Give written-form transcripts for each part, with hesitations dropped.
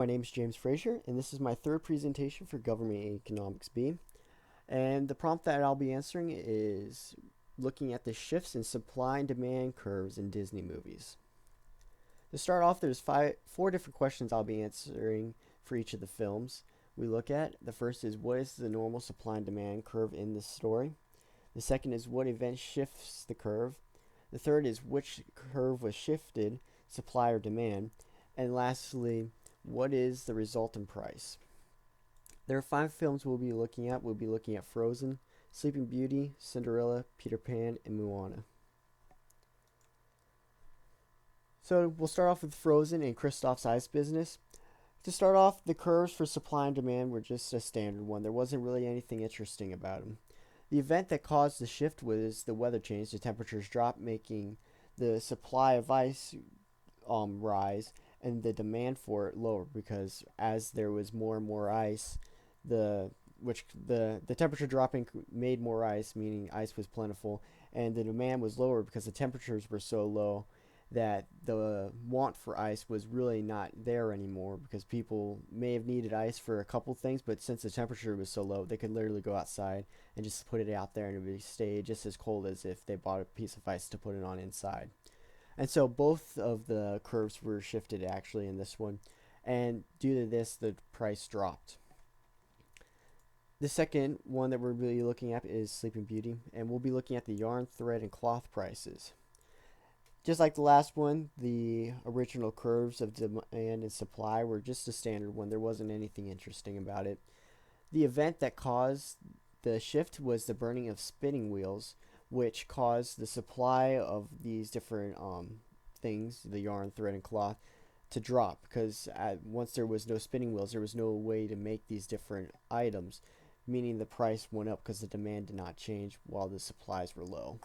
My name is James Frazier, and this is my third presentation for Government Economics B. And the prompt that I'll be answering is looking at the shifts in supply and demand curves in Disney movies. To start off, there's four different questions I'll be answering for each of the films we look at. The first is, what is the normal supply and demand curve in this story? The second is, what event shifts the curve? The third is, which curve was shifted, supply or demand? And lastly, what is the resultant price? There are 5 films we'll be looking at. We'll be looking at Frozen, Sleeping Beauty, Cinderella, Peter Pan, and Moana. So we'll start off with Frozen and Kristoff's ice business. To start off, the curves for supply and demand were just a standard one. There wasn't really anything interesting about them. The event that caused the shift was the weather change. The temperatures dropped, making the supply of ice rise and the demand for it lower, because as there was more and more ice, the temperature dropping made more ice, meaning ice was plentiful, and the demand was lower because the temperatures were so low that the want for ice was really not there anymore, because people may have needed ice for a couple things, but since the temperature was so low, they could literally go outside and just put it out there and it would stay just as cold as if they bought a piece of ice to put it on inside. And so both of the curves were shifted actually in this one, and due to this, the price dropped. The second one that we're really looking at is Sleeping Beauty, and we'll be looking at the yarn, thread, and cloth prices. Just like the last one, the original curves of demand and supply were just a standard one. There wasn't anything interesting about it. The event that caused the shift was the burning of spinning wheels, which caused the supply of these different things, the yarn, thread, and cloth, to drop, because once there was no spinning wheels, there was no way to make these different items, meaning the price went up because the demand did not change while the supplies were low.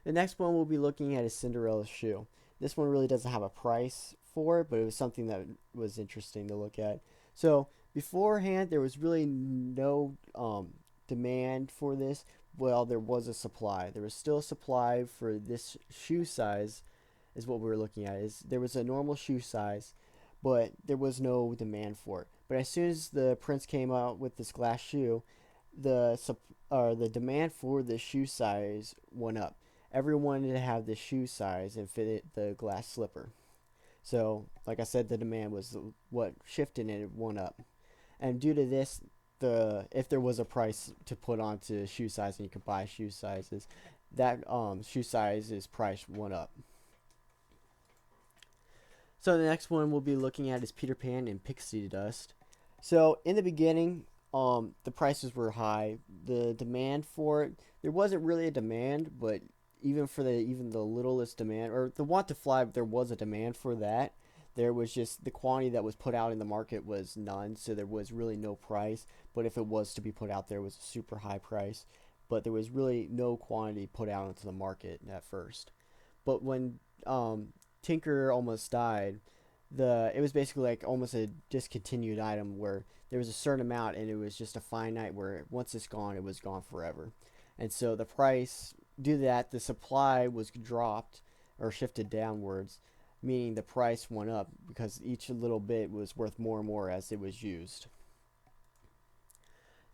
The next one we'll be looking at is Cinderella's shoe. This one really doesn't have a price for it, but it was something that was interesting to look at. So beforehand, there was really no demand for this. Well, there was a supply. There was still a supply for this shoe size, is what we were looking at. Is there was a normal shoe size, but there was no demand for it. But as soon as the prince came out with this glass shoe, the demand for the shoe size went up. Everyone wanted to have the shoe size and fit the glass slipper. So, like I said, the demand was what shifted and it went up. And due to this, if there was a price to put onto shoe size and you could buy shoe sizes, that shoe size's price went up. So the next one we'll be looking at is Peter Pan and Pixie Dust. So in the beginning, the prices were high. The demand for it, there wasn't really a demand, but even for the littlest demand, or the want to fly, there was a demand for that. There was just the quantity that was put out in the market was none, so there was really no price. But if it was to be put out there, it was a super high price. But there was really no quantity put out into the market at first. But when Tinker almost died, it was basically like almost a discontinued item where there was a certain amount and it was just a finite, where once it's gone, it was gone forever. And so the price, due to that, the supply was dropped or shifted downwards, meaning the price went up because each little bit was worth more and more as it was used.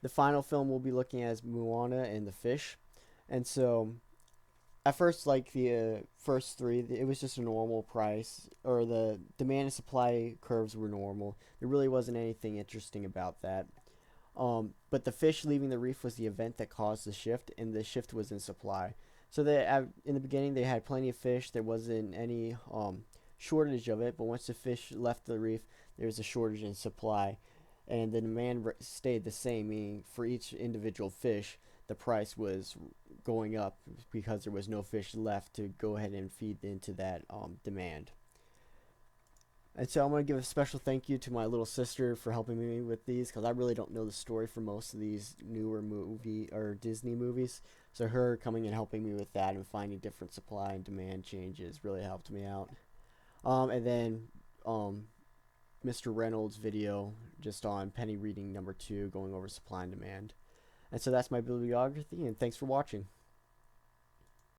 The final film we'll be looking at is Moana and the Fish. And so at first, like the first 3, it was just a normal price, or the demand and supply curves were normal. There really wasn't anything interesting about that. But the fish leaving the reef was the event that caused the shift, and the shift was in supply. So in the beginning, they had plenty of fish. There wasn't any shortage of it, but once the fish left the reef, there was a shortage in supply, and the demand stayed the same, meaning for each individual fish, the price was going up because there was no fish left to go ahead and feed into that demand. And so I'm going to give a special thank you to my little sister for helping me with these, because I really don't know the story for most of these newer movie or Disney movies. So her coming and helping me with that and finding different supply and demand changes really helped me out. And then Mr. Reynolds' video just on Penny reading number 2, going over supply and demand. And so that's my bibliography, and thanks for watching.